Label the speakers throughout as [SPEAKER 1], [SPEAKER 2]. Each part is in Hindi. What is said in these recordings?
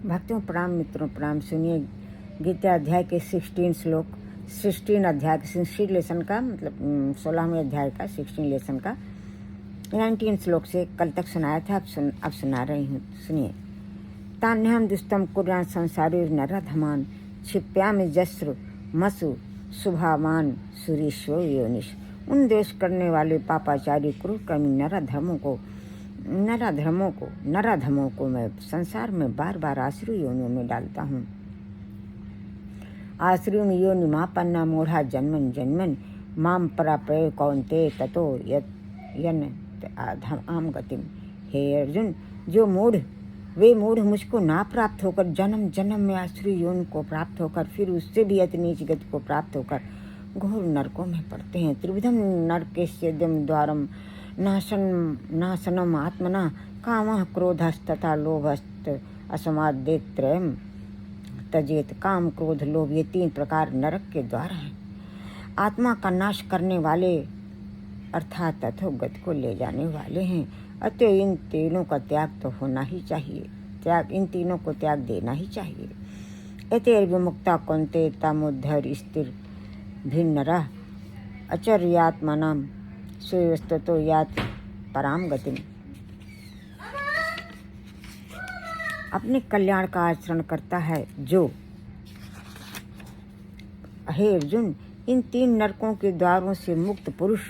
[SPEAKER 1] भक्तों प्रणाम, मित्रों प्रणाम। सुनिए गीता अध्याय के 16 श्लोक, 16 अध्याय के 16 लेसन का मतलब 16वें अध्याय का 16 लेसन का 19 श्लोक से कल तक सुनाया था। अब सुना रही हूँ, सुनिए। तान्यहम दुस्तम कुर्यान संसारी नरधमान क्षिप्याम जस्र मसु शुभामान सुरीश्व योनिश। उन देश करने वाले पापाचारी क्रूर कर्मी नराधमों को मैं संसार में बार बार आश्रय योनियों में डालता हूँ। आश्रय योनि मापन्ना मूढ़ा जन्मन जन्मन माम परापय कौन्ते ततो यन आम गतिम। हे अर्जुन, वे मूढ़ मुझको ना प्राप्त होकर जन्म जन्म में आश्रय योनि को प्राप्त होकर फिर उससे भी अति नीच गति को प्राप्त होकर घोर नरकों में पड़ते हैं। त्रिविधम नरकेस्येदं द्वारम नाशनम आत्मना कामः क्रोधस्तथा लोभस्त असमादेत्रयम् तजेत। काम क्रोध लोभ ये 3 प्रकार नरक के द्वार हैं। आत्मा का नाश करने वाले अर्थात अधोगति को ले जाने वाले हैं। अतः इन तीनों का त्याग तो होना ही चाहिए, इन तीनों को त्याग देना ही चाहिए। एतेर विमुक्ता कौन्ते तामोद्धर स्थिर भिन्नरा अचर्यात्मनाम सुव्यस्तो यात पराम गतिम। अपने कल्याण का आचरण करता है जो, हे अर्जुन, इन 3 नरकों के द्वारों से मुक्त पुरुष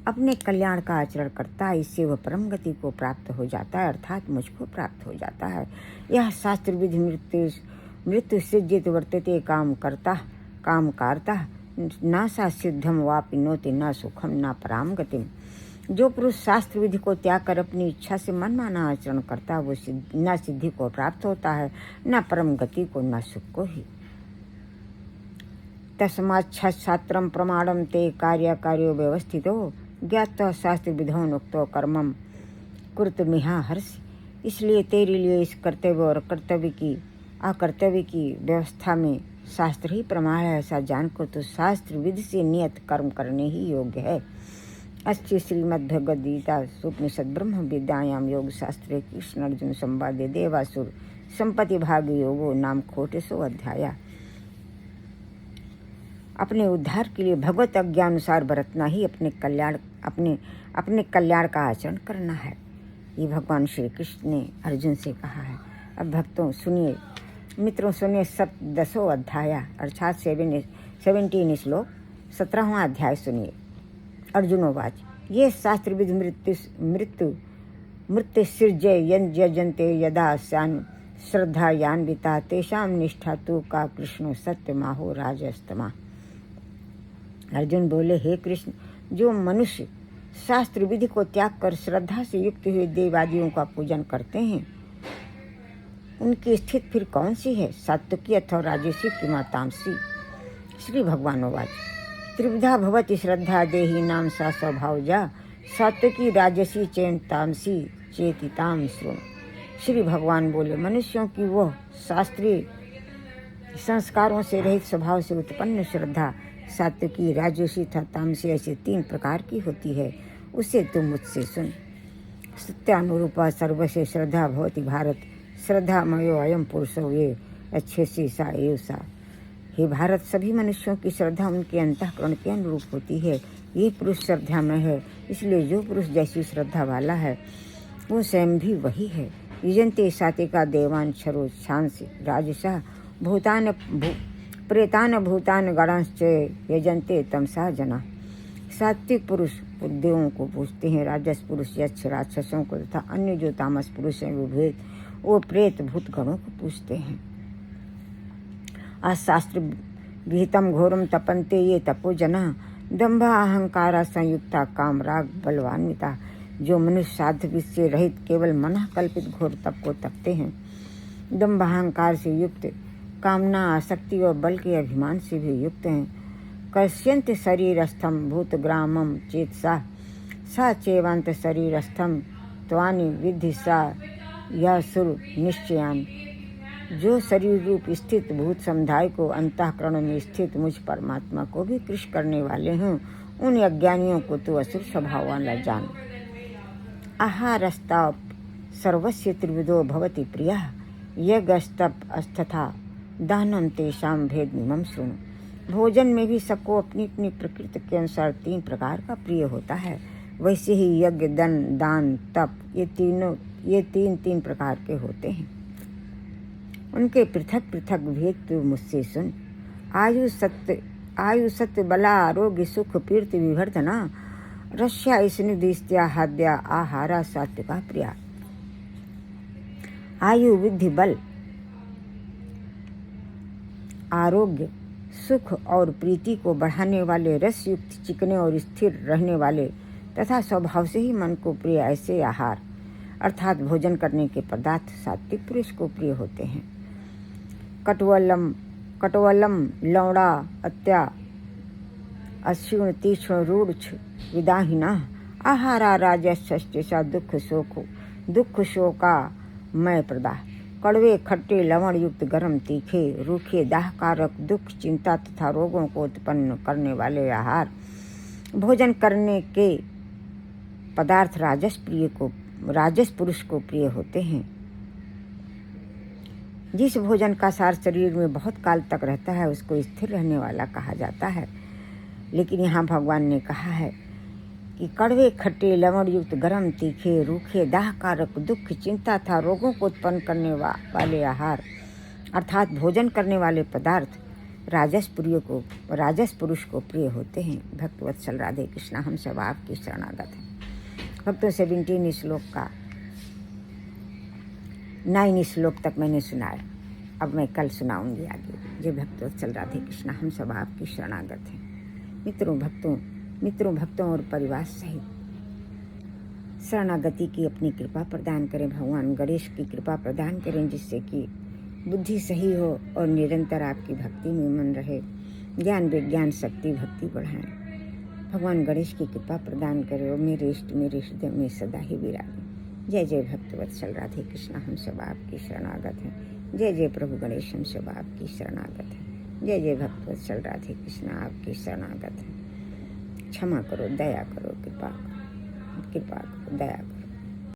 [SPEAKER 1] अपने कल्याण का आचरण करता है, इससे वह परम गति को प्राप्त हो जाता है, अर्थात मुझको प्राप्त हो जाता है। यह शास्त्र विधि मृत्यु सिद्धित वर्तते काम कारता न सा सिद्धम वापि नोति न सुखम न पराम गतिम। जो पुरुष शास्त्र विधि को त्याग कर अपनी इच्छा से मनमाना आचरण करता है, वो न सिद्धि को प्राप्त होता है, न परम गति को, न सुख को ही। तस्मात् शास्त्रम प्रमाणम ते कार्यो व्यवस्थितो ज्ञात्वा शास्त्र विधोनुक्तो कर्मम कुरुतमिहा हर्षि। इसलिए तेरे लिए इस कर्तव्य और अकर्तव्य की व्यवस्था में शास्त्र ही प्रमाण है, ऐसा जानकर तो शास्त्र विधि से नियत कर्म करने ही योग्य है। अस्ति श्रीमद्भगवद्गीता उपनिषद ब्रह्म विद्यायाम योग शास्त्रे कृष्ण अर्जुन संवादे देवासुर संपत्ति भाग योगो नाम खोटेसो अध्याय। अपने उद्धार के लिए भगवत आज्ञा अनुसार बरतना ही अपने कल्याण का आचरण करना है। ये भगवान श्री कृष्ण ने अर्जुन से कहा है। अब भक्तों सुनिए, मित्रों सुनिए, 10वां अध्याय अर्थात 17 श्लोक 17वां अध्याय सुनिए। अर्जुनोवाच ये शास्त्र विधि मृत्युसृज्य यजन्ते यदा स्यान् श्रद्धायान्विता तेषां निष्ठा तु का कृष्णो सत्यमाहो राजस्तमा। अर्जुन बोले, हे कृष्ण, जो मनुष्य शास्त्र विधि को त्याग कर श्रद्धा से युक्त हुए देवादियों का पूजन करते हैं, उनकी स्थिति फिर कौन सी है? सात्विकी अथवा राजसी कि तामसी। श्री भगवानोवाच त्रिविधा भवति श्रद्धा देहि नाम सा स्वभावजा सात्विकी राजसी चैन तामसी चेतिताम श्रुण। श्री भगवान बोले, मनुष्यों की वह शास्त्रीय संस्कारों से रहित स्वभाव से उत्पन्न श्रद्धा सात्विकी राजसी तथा तामसी ऐसे 3 प्रकार की होती है, उसे तुम मुझसे सुन। सत्यानुरूपा सर्वस्य श्रद्धा भवति भारत श्रद्धामयो अयम पुरुषो ये अच्छेसी सा एव सा। हे भारत, सभी मनुष्यों की श्रद्धा उनके अंतःकरण के अनुरूप होती है। ये पुरुष श्रद्धामय है, इसलिए जो पुरुष जैसी श्रद्धा वाला है वो स्वयं भी वही है। यजन्ते सात्विका देवान क्षरो शांति राजसा भूतान प्रेतान भूतान गणांश्च यजन्ते तमसा जना। सात्विक पुरुष देवों को पूजते हैं, राजस पुरुष यक्ष राक्षसों को तथा अन्य जो तामस पुरुष हैं वो प्रेत भूत गणों को पूजते हैं। अशास्त्र विहितम घोरम तपन्ते ये तपो जना दंभा अहंकारा संयुक्ता काम राग बलवान्विता। जो मनुष्य साध्य विधि से रहित केवल मन कल्पित घोर तप को तपते हैं, दंभ अहंकार से युक्त, कामना आसक्ति और बल के अभिमान से भी युक्त हैं। कश्यंत शरीरस्थम भूतग्रामम चेतसा सा चेवांत शरीरस्थम त्वानि विद्धि सा यह सुर निश्चयान। जो शरीर रूप स्थित भूत समुदाय को अंतःकरण में स्थित मुझ परमात्मा को भी कृष्ण करने वाले हैं, उन अज्ञानियों को तो असुर स्वभाव वाला जान। आहारस्ता सर्वस्य त्रिविधो भवति प्रियः यज्ञस्तप दानम तेषाम भेदमिमं शृणु। भोजन में भी सबको अपनी अपनी प्रकृति के अनुसार 3 प्रकार का प्रिय होता है। वैसे ही यज्ञ, दान, तप ये तीन प्रकार के होते हैं। उनके पृथक पृथक भेद तो मुझसे सुन। आयु सत्य बला आरोग्य सुख कीर्ति विवर्धना रस्या ईशनिदिस्त्या हाद्या आहारा सात्विका प्रिया। आयु, विद्धि, बल, आरोग्य, सुख और प्रीति को बढ़ाने वाले, रस युक्त, चिकने और स्थिर रहने वाले तथा स्वभाव से ही मन को प्रिय ऐसे आहार अर्थात भोजन करने के पदार्थ सात्विक पुरुष को प्रिय होते हैं। कटवलम लौड़ा अत्या अश्विन तीक्ष्ण रूढ़ विदाहिना आहारा राजसा दुख शोका मय प्रदा। कड़वे, खट्टे, लवण युक्त, गरम, तीखे, रूखे, दाहकारक, दुख, चिंता तथा रोगों को उत्पन्न करने वाले आहार भोजन करने के पदार्थ राजस पुरुष को प्रिय होते हैं। जिस भोजन का सार शरीर में बहुत काल तक रहता है उसको स्थिर रहने वाला कहा जाता है। लेकिन यहाँ भगवान ने कहा है कि कड़वे, खट्टे, लवण युक्त, गरम, तीखे, रूखे, दाहकारक, दुख, चिंता तथा रोगों को उत्पन्न करने वाले आहार अर्थात भोजन करने वाले पदार्थ राजस पुरुष को प्रिय होते हैं। भक्तवत्सल राधे कृष्णा, हम सब आपकी शरणागत हैं। भक्तों 17 श्लोक का 9 श्लोक तक मैंने सुनाया। अब मैं कल सुनाऊंगी आगे। जय भक्तवत्सल राधे कृष्णा, हम सब आपकी शरणागत हैं। मित्रों भक्तों और परिवार सहित शरणागति की अपनी कृपा प्रदान करें। भगवान गणेश की कृपा प्रदान करें जिससे कि बुद्धि सही हो और निरंतर आपकी भक्ति में मन रहे। ज्ञान, विज्ञान, शक्ति, भक्ति बढ़ाएं। भगवान गणेश की कृपा प्रदान करें और मेरे हृदय में सदा ही विराजे। जय जय भक्तवत्सल राधे कृष्णा, हम सब आपकी शरणागत हैं। जय जय प्रभु गणेश, हम सब आपकी शरणागत हैं। जय जय भक्तवत्सल राधे कृष्णा, आपकी शरणागत हैं। क्षमा करो, दया करो, कृपा करो, दया करो।